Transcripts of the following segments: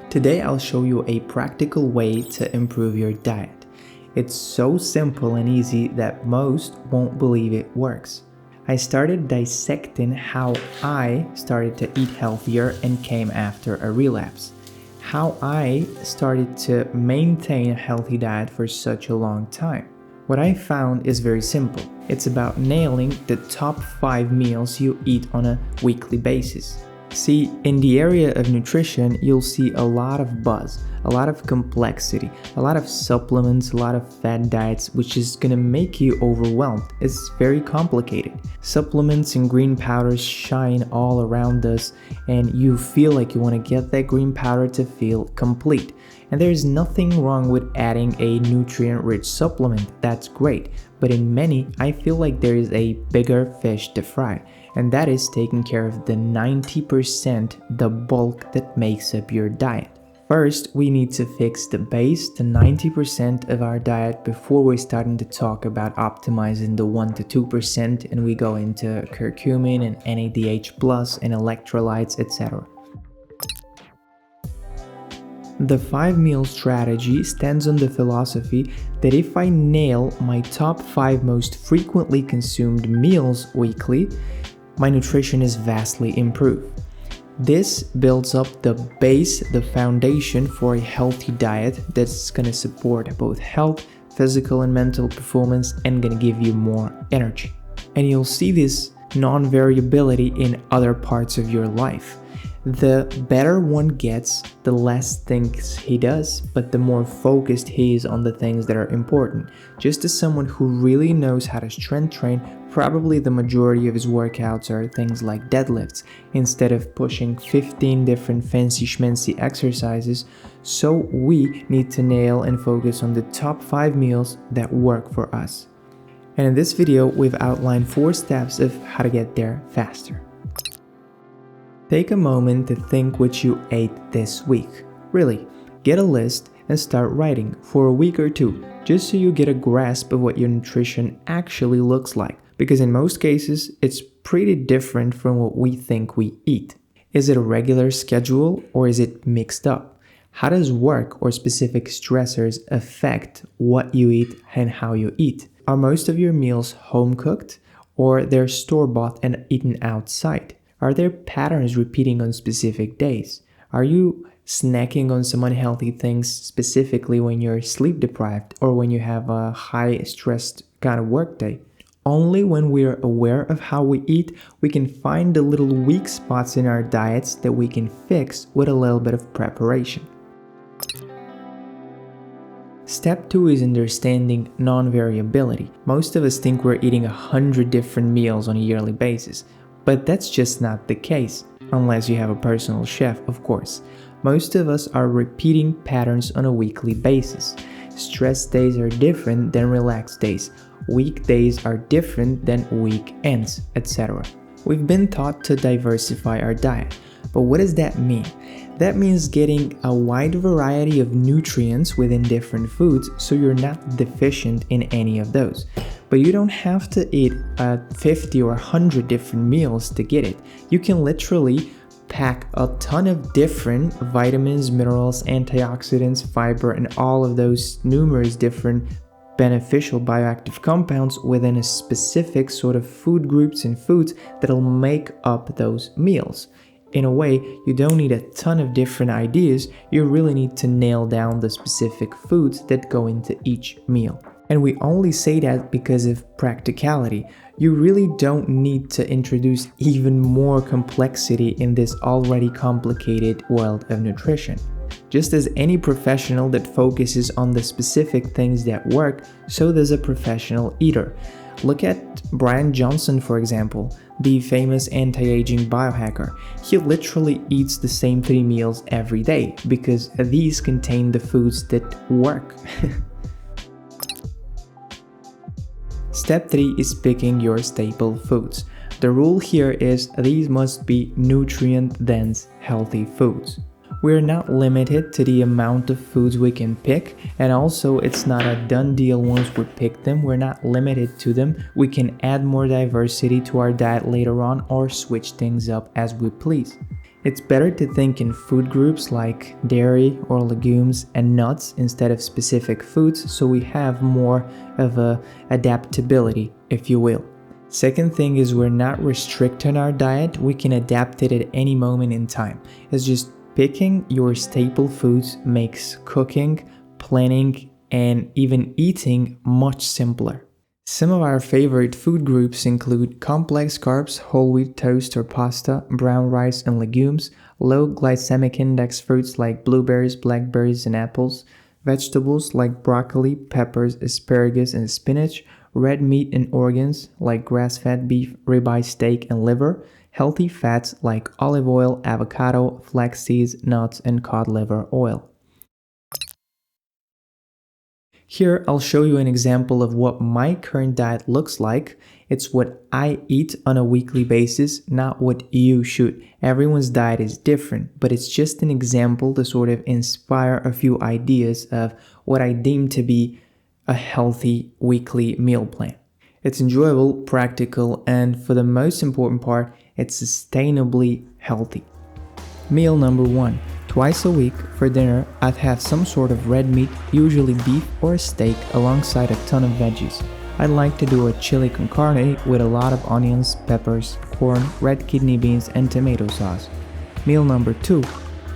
Today I'll show you a practical way to improve your diet. It's so simple and easy that most won't believe it works. I started dissecting how I started to eat healthier and came after a relapse. How I started to maintain a healthy diet for such a long time. What I found is very simple. It's about nailing the top 5 meals you eat on a weekly basis. See, in the area of nutrition, you'll see a lot of buzz, a lot of complexity, a lot of supplements, a lot of fad diets, which is gonna make you overwhelmed. It's very complicated. Supplements and green powders shine all around us, and you feel like you wanna get that green powder to feel complete. And there's nothing wrong with adding a nutrient-rich supplement, that's great. But in many, I feel like there is a bigger fish to fry, and that is taking care of the 90%, the bulk that makes up your diet. First, we need to fix the base, the 90% of our diet, before we're starting to talk about optimizing the 1 to 2% and we go into curcumin and NADH plus and electrolytes, etc. The 5 meal strategy stands on the philosophy that if I nail my top 5 most frequently consumed meals weekly, my nutrition is vastly improved. This builds up the base, the foundation for a healthy diet that's going to support both health, physical and mental performance, and going to give you more energy. And you'll see this non-variability in other parts of your life. The better one gets, the less things he does, but the more focused he is on the things that are important. Just as someone who really knows how to strength train, probably the majority of his workouts are things like deadlifts, instead of pushing 15 different fancy schmancy exercises, so we need to nail and focus on the top 5 meals that work for us. And in this video, we've outlined 4 steps of how to get there faster. Take a moment to think what you ate this week. Really, get a list and start writing for a week or 2, just so you get a grasp of what your nutrition actually looks like. Because in most cases, it's pretty different from what we think we eat. Is it a regular schedule or is it mixed up? How does work or specific stressors affect what you eat and how you eat? Are most of your meals home cooked or they're store-bought and eaten outside? Are there patterns repeating on specific days? Are you snacking on some unhealthy things specifically when you're sleep deprived or when you have a high stressed kind of work day? Only when we are aware of how we eat, we can find the little weak spots in our diets that we can fix with a little bit of preparation. Step 2 is understanding non-variability. Most of us think we're eating 100 different meals on a yearly basis. But that's just not the case, unless you have a personal chef, of course. Most of us are repeating patterns on a weekly basis. Stress days are different than relaxed days. Weekdays are different than weekends, etc. We've been taught to diversify our diet. But what does that mean? That means getting a wide variety of nutrients within different foods so you're not deficient in any of those. But you don't have to eat 50 or 100 different meals to get it. You can literally pack a ton of different vitamins, minerals, antioxidants, fiber, and all of those numerous different beneficial bioactive compounds within a specific sort of food groups and foods that'll make up those meals. In a way, you don't need a ton of different ideas, you really need to nail down the specific foods that go into each meal. And we only say that because of practicality. You really don't need to introduce even more complexity in this already complicated world of nutrition. Just as any professional that focuses on the specific things that work, so does a professional eater. Look at Brian Johnson, for example, the famous anti-aging biohacker. He literally eats the same 3 meals every day because these contain the foods that work. Step 3 is picking your staple foods. The rule here is these must be nutrient-dense, healthy foods. We're not limited to the amount of foods we can pick, and also it's not a done deal once we pick them. We're not limited to them. We can add more diversity to our diet later on or switch things up as we please. It's better to think in food groups like dairy or legumes and nuts instead of specific foods, so we have more of a adaptability, if you will. Second thing is we're not restricting our diet, we can adapt it at any moment in time. It's just picking your staple foods makes cooking, planning, and even eating much simpler. Some of our favorite food groups include complex carbs, whole wheat toast or pasta, brown rice and legumes, low glycemic index fruits like blueberries, blackberries, and apples, vegetables like broccoli, peppers, asparagus, and spinach, red meat and organs like grass-fed beef, ribeye steak, and liver, healthy fats like olive oil, avocado, flax seeds, nuts, and cod liver oil. Here, I'll show you an example of what my current diet looks like. It's what I eat on a weekly basis, not what you should. Everyone's diet is different, but it's just an example to sort of inspire a few ideas of what I deem to be a healthy weekly meal plan. It's enjoyable, practical, and for the most important part, it's sustainably healthy. Meal number 1. Twice a week for dinner, I'd have some sort of red meat, usually beef or a steak, alongside a ton of veggies. I'd like to do a chili con carne with a lot of onions, peppers, corn, red kidney beans, and tomato sauce. Meal number 2,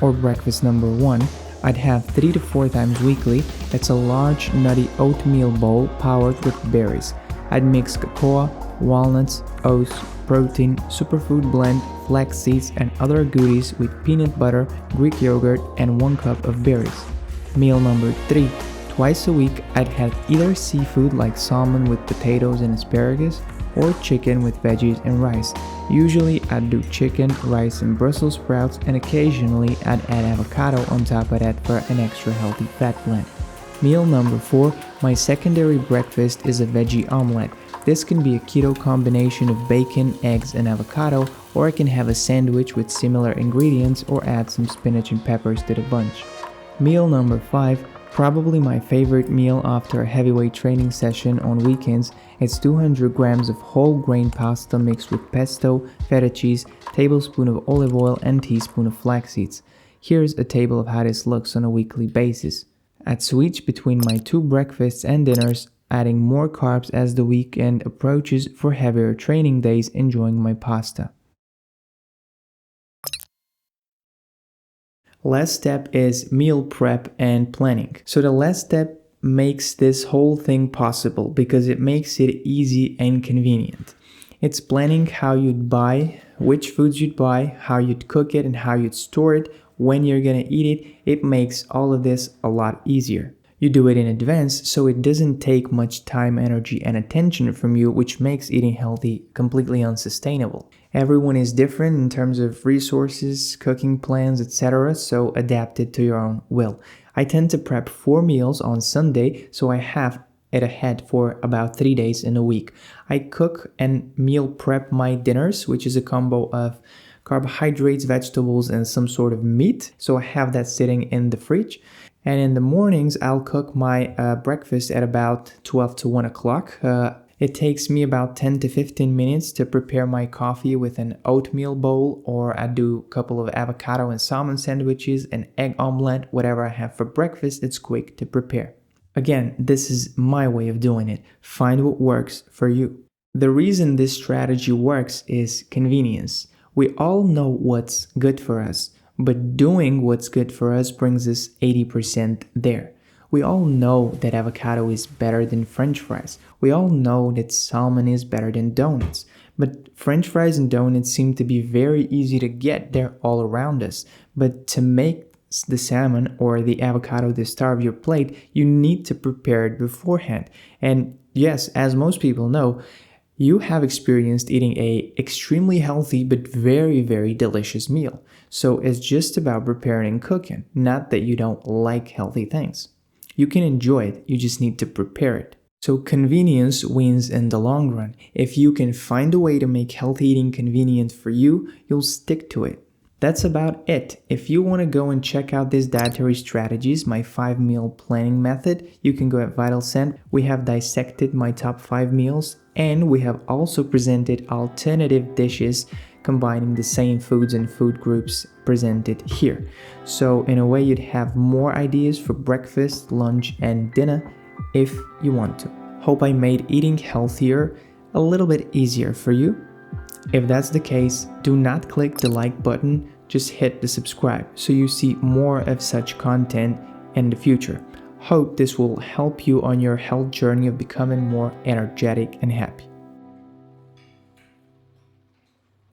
or breakfast number 1, I'd have 3 to 4 times weekly. It's a large nutty oatmeal bowl powered with berries. I'd mix cocoa, walnuts, oats, protein, superfood blend, flax seeds, and other goodies with peanut butter, Greek yogurt, and 1 cup of berries. Meal number 3. Twice a week, I'd have either seafood like salmon with potatoes and asparagus, or chicken with veggies and rice. Usually, I'd do chicken, rice, and Brussels sprouts, and occasionally I'd add avocado on top of that for an extra healthy fat blend. Meal number 4. My secondary breakfast is a veggie omelette. This can be a keto combination of bacon, eggs, and avocado, or I can have a sandwich with similar ingredients or add some spinach and peppers to the bunch. Meal number 5, probably my favorite meal after a heavyweight training session on weekends. It's 200 grams of whole grain pasta mixed with pesto, feta cheese, tablespoon of olive oil, and teaspoon of flax seeds. Here's a table of how this looks on a weekly basis. I'd switch between my 2 breakfasts and dinners, adding more carbs as the weekend approaches for heavier training days, enjoying my pasta. Last step is meal prep and planning. So the last step makes this whole thing possible because it makes it easy and convenient. It's planning how you'd buy, which foods you'd buy, how you'd cook it, and how you'd store it, when you're gonna eat it. It makes all of this a lot easier. You do it in advance, so it doesn't take much time, energy, and attention from you, which makes eating healthy completely unsustainable. Everyone is different in terms of resources, cooking plans, etc., so adapt it to your own will. I tend to prep 4 meals on Sunday, so I have it ahead for about 3 days in a week. I cook and meal prep my dinners, which is a combo of carbohydrates, vegetables, and some sort of meat, so I have that sitting in the fridge. And in the mornings, I'll cook my breakfast at about 12 to 1 o'clock. It takes me about 10 to 15 minutes to prepare my coffee with an oatmeal bowl, or I do a couple of avocado and salmon sandwiches, an egg omelette, whatever I have for breakfast. It's quick to prepare. Again, this is my way of doing it. Find what works for you. The reason this strategy works is convenience. We all know what's good for us, but doing what's good for us brings us 80% there. We all know that avocado is better than French fries. We all know that salmon is better than donuts. But French fries and donuts seem to be very easy to get. They're all around us. But to make the salmon or the avocado the star of your plate, you need to prepare it beforehand. And yes, as most people know, you have experienced eating a extremely healthy but very, very delicious meal. So it's just about preparing and cooking, not that you don't like healthy things. You can enjoy it, you just need to prepare it. So convenience wins in the long run. If you can find a way to make healthy eating convenient for you, you'll stick to it. That's about it. If you want to go and check out these dietary strategies, my 5-meal planning method, you can go at VitalSend. We have dissected my top 5 meals, and we have also presented alternative dishes combining the same foods and food groups presented here. So in a way, you'd have more ideas for breakfast, lunch, and dinner if you want to. Hope I made eating healthier a little bit easier for you. If that's the case, do not click the like button, just hit the subscribe so you see more of such content in the future. Hope this will help you on your health journey of becoming more energetic and happy.